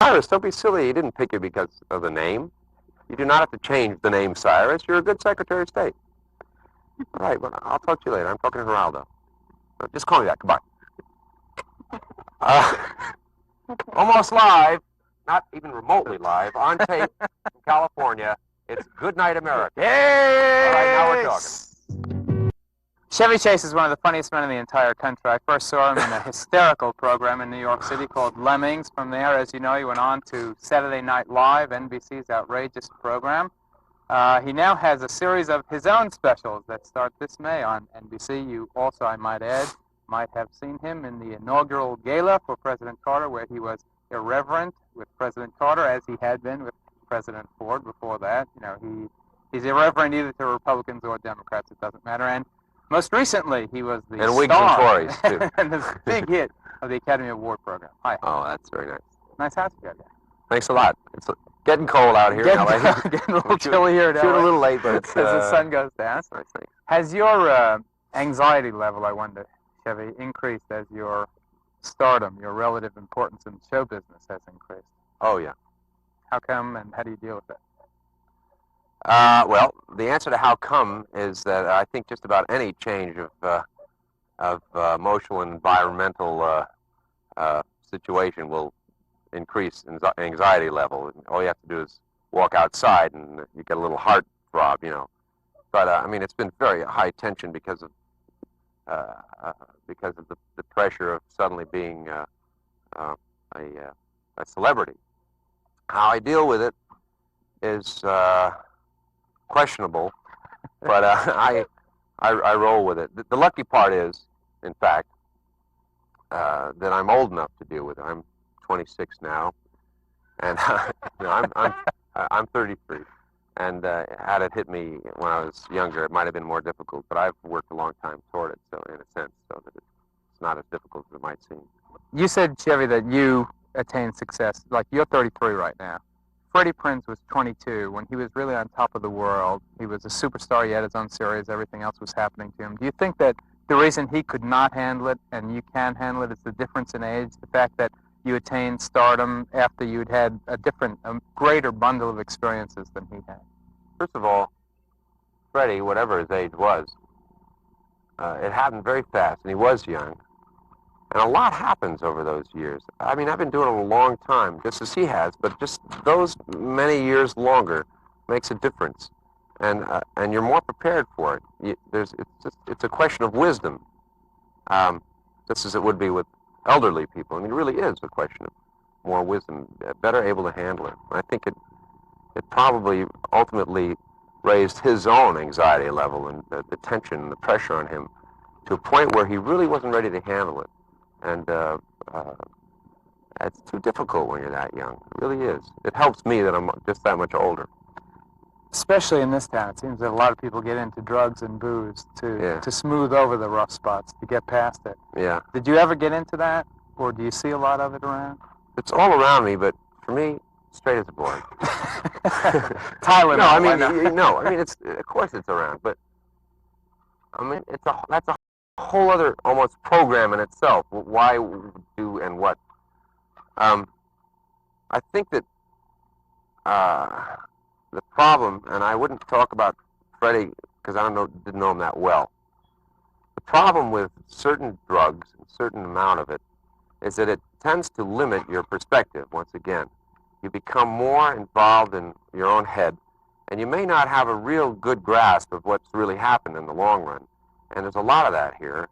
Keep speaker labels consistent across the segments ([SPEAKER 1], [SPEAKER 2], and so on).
[SPEAKER 1] Cyrus, don't be silly. He didn't pick you because of the name. You do not have to change the name Cyrus. You're a good Secretary of State. All right, well, I'll talk to you later. I'm talking to Geraldo. Just call me back. Goodbye. Uh, almost live, not even remotely live, on tape in California. It's Good Night America.
[SPEAKER 2] Yay!
[SPEAKER 1] All right, now we're talking.
[SPEAKER 2] Chevy Chase is one of the funniest men in the entire country. I first saw him in a hysterical program in New York City called Lemmings. From there, as you know, he went on to Saturday Night Live, NBC's outrageous program. He now has a series of his own specials that start this May on NBC. You also, I might add, might have seen him in the inaugural gala for President Carter, where he was irreverent with President Carter, as he had been with President Ford before that. You know, he's irreverent either to Republicans or Democrats. It doesn't matter. And most recently, he was the
[SPEAKER 1] and Whigs and Tories, too.
[SPEAKER 2] and this big hit of the Academy Award program. Hi.
[SPEAKER 1] Oh, that's very nice.
[SPEAKER 2] Nice house you got there.
[SPEAKER 1] Thanks a lot. It's getting cold out here in LA.
[SPEAKER 2] Getting a little chilly here in LA.
[SPEAKER 1] Shooting a little late, but it's...
[SPEAKER 2] As the sun goes down.
[SPEAKER 1] Nice thing.
[SPEAKER 2] Has your anxiety level, I wonder, Chevy, increased as your stardom, your relative importance in show business has increased?
[SPEAKER 1] Oh, yeah.
[SPEAKER 2] How come, and how do you deal with it?
[SPEAKER 1] Well, the answer to how come is that I think just about any change of emotional and environmental situation will increase anxiety level. All you have to do is walk outside and you get a little heart throb, you know. But I mean, it's been very high tension because of the pressure of suddenly being a celebrity. How I deal with it is questionable, but I roll with it. The lucky part is, in fact, that I'm old enough to deal with it. I'm 26 now, and you know, I'm 33. And had it hit me when I was younger, it might have been more difficult. But I've worked a long time toward it, so in a sense, so that it's not as difficult as it might seem.
[SPEAKER 2] You said, Chevy, that you attained success. Like, you're 33 right now. Freddie Prinze was 22 when he was really on top of the world. He was a superstar. He had his own series. Everything else was happening to him. Do you think that the reason he could not handle it and you can handle it is the difference in age, the fact that you attained stardom after you'd had a greater bundle of experiences than he had?
[SPEAKER 1] First of all, Freddie, whatever his age was, it happened very fast, and he was young. And a lot happens over those years. I mean, I've been doing it a long time, just as he has, but just those many years longer makes a difference. And you're more prepared for it. It's a question of wisdom, just as it would be with elderly people. I mean, it really is a question of more wisdom, better able to handle it. I think it probably ultimately raised his own anxiety level and the tension and the pressure on him to a point where he really wasn't ready to handle it. And it's too difficult when you're that young. It really is. It helps me that I'm just that much older.
[SPEAKER 2] Especially in this town, it seems that a lot of people get into drugs and booze to smooth over the rough spots, to get past it.
[SPEAKER 1] Yeah.
[SPEAKER 2] Did you ever get into that, or do you see a lot of it around?
[SPEAKER 1] It's all around me, but for me, straight as a board.
[SPEAKER 2] Tylenol.
[SPEAKER 1] No, I mean, it's of course it's around, but I mean, that's a whole other almost program in itself. Why do and what? I think that the problem, and I wouldn't talk about Freddie because I didn't know him that well. The problem with certain drugs, a certain amount of it, is that it tends to limit your perspective. Once again, you become more involved in your own head, and you may not have a real good grasp of what's really happened in the long run. And there's a lot of that here.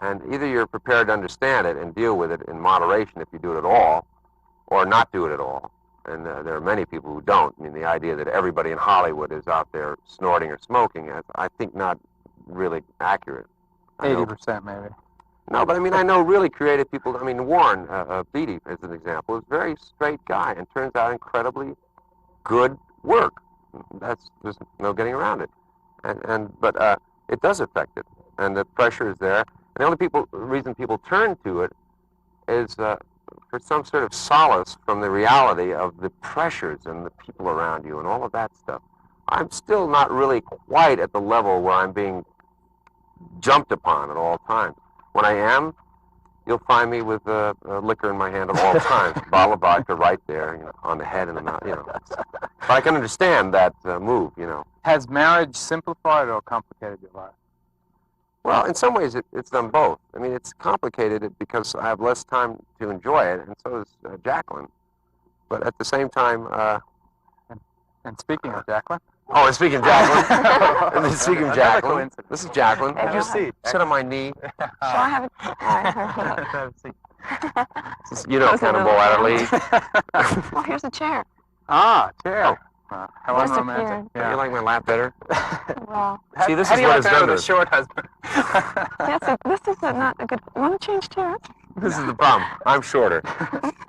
[SPEAKER 1] And either you're prepared to understand it and deal with it in moderation if you do it at all, or not do it at all. And there are many people who don't. I mean, the idea that everybody in Hollywood is out there snorting or smoking is, I think, not really accurate.
[SPEAKER 2] 80% maybe.
[SPEAKER 1] No, but I mean, I know really creative people. I mean, Warren Beatty, as an example, is a very straight guy and turns out incredibly good work. There's no getting around it. But it does affect it, and the pressure is there. And the only reason people turn to it is for some sort of solace from the reality of the pressures and the people around you and all of that stuff. I'm still not really quite at the level where I'm being jumped upon at all times. When I am, you'll find me with liquor in my hand at all times. Bottle of vodka right there, on the head and the mouth. But I can understand that move.
[SPEAKER 2] Has marriage simplified or complicated your life?
[SPEAKER 1] Well, in some ways, it's done both. I mean, it's complicated because I have less time to enjoy it, and so does Jacqueline. But at the same time...
[SPEAKER 2] and speaking of Jacqueline...
[SPEAKER 1] Oh, and speaking of Jacqueline, speaking of Jacqueline, this is Jacqueline.
[SPEAKER 3] Have your seat.
[SPEAKER 1] Sit on my knee.
[SPEAKER 3] Shall I have a...
[SPEAKER 1] Cannonball Adderley.
[SPEAKER 3] Well, here's a chair.
[SPEAKER 2] Ah, chair.
[SPEAKER 1] Oh.
[SPEAKER 2] How
[SPEAKER 3] Where's the
[SPEAKER 2] unromantic.
[SPEAKER 1] You like my lap better?
[SPEAKER 3] Well,
[SPEAKER 1] See, this
[SPEAKER 2] how
[SPEAKER 1] is
[SPEAKER 2] do you
[SPEAKER 1] what
[SPEAKER 2] like
[SPEAKER 1] it's
[SPEAKER 2] that
[SPEAKER 1] done
[SPEAKER 2] with
[SPEAKER 1] to
[SPEAKER 2] a short husband?
[SPEAKER 3] yes, this is not a good... You want to change chairs?
[SPEAKER 1] This is the problem. I'm shorter.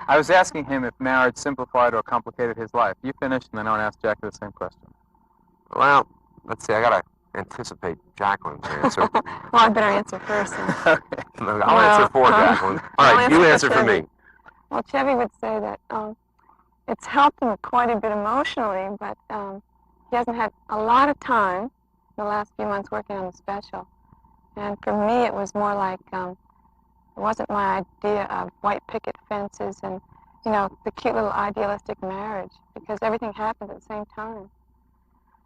[SPEAKER 2] I was asking him if marriage simplified or complicated his life. You finished, and then I want to ask Jackie the same question.
[SPEAKER 1] Well, let's see. I gotta anticipate Jacqueline's answer.
[SPEAKER 3] Well, I better answer first.
[SPEAKER 2] Okay.
[SPEAKER 1] I'll answer for Jacqueline. All right, you answer for me.
[SPEAKER 3] Well, Chevy would say that it's helped him quite a bit emotionally, but he hasn't had a lot of time in the last few months working on the special. And for me, it was more like it wasn't my idea of white picket fences and, the cute little idealistic marriage, because everything happened at the same time.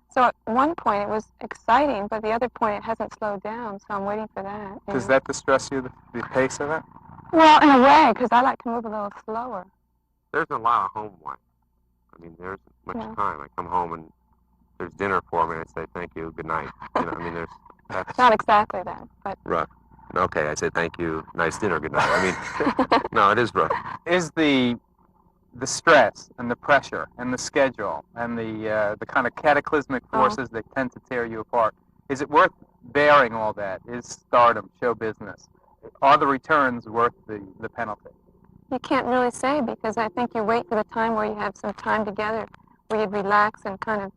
[SPEAKER 3] So at one point it was exciting, but the other point it hasn't slowed down, so I'm waiting for that.
[SPEAKER 2] Does that distress you, the pace of it?
[SPEAKER 3] Well, in a way, because I like to move a little slower.
[SPEAKER 1] There's a lot of home life. I mean, there's much time. I come home and there's dinner for me, and I say thank you, good night. That's
[SPEAKER 3] Not exactly that, but...
[SPEAKER 1] rough. Okay, I say thank you, nice dinner, good night. I mean, no, it is rough.
[SPEAKER 2] Is the stress and the pressure and the schedule and the kind of cataclysmic forces that tend to tear you apart, is it worth bearing all that? Is stardom, show business, are the returns worth the penalty?
[SPEAKER 3] You can't really say, because I think you wait for the time where you have some time together, where you'd relax and kind of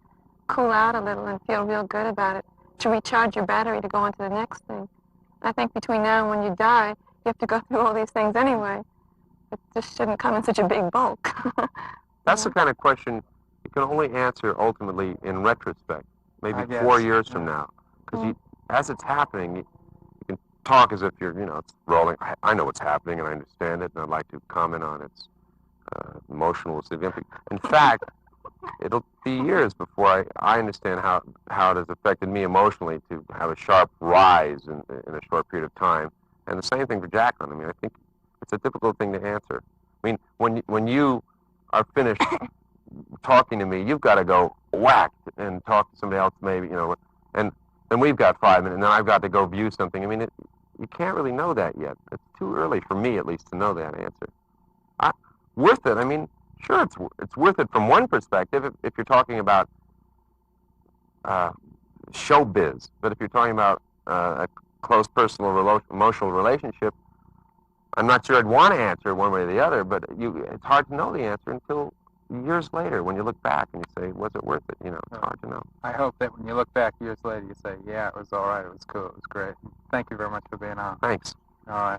[SPEAKER 3] cool out a little and feel real good about it, to recharge your battery to go on to the next thing. I think between now and when you die, you have to go through all these things anyway. It just shouldn't come in such a big bulk.
[SPEAKER 1] That's the kind of question you can only answer ultimately in retrospect, maybe 4 years from now. Because as it's happening, you can talk as if it's rolling. I know what's happening and I understand it, and I'd like to comment on its emotional significance. In fact, it'll be years before I understand how it has affected me emotionally to have a sharp rise in a short period of time. And the same thing for Jacqueline. I mean, I think it's a difficult thing to answer. I mean, when you are finished talking to me, you've got to go whack and talk to somebody else maybe, and then we've got 5 minutes, and then I've got to go view something. I mean, you can't really know that yet. It's too early for me, at least, to know that answer. Worth it? I mean, sure, it's worth it from one perspective if you're talking about showbiz. But if you're talking about a close personal emotional relationship, I'm not sure I'd want to answer one way or the other, but it's hard to know the answer until years later when you look back and you say, was it worth it? It's hard to know.
[SPEAKER 2] I hope that when you look back years later, you say, yeah, it was all right, it was cool, it was great. Thank you very much for being on.
[SPEAKER 1] Thanks.
[SPEAKER 2] All right.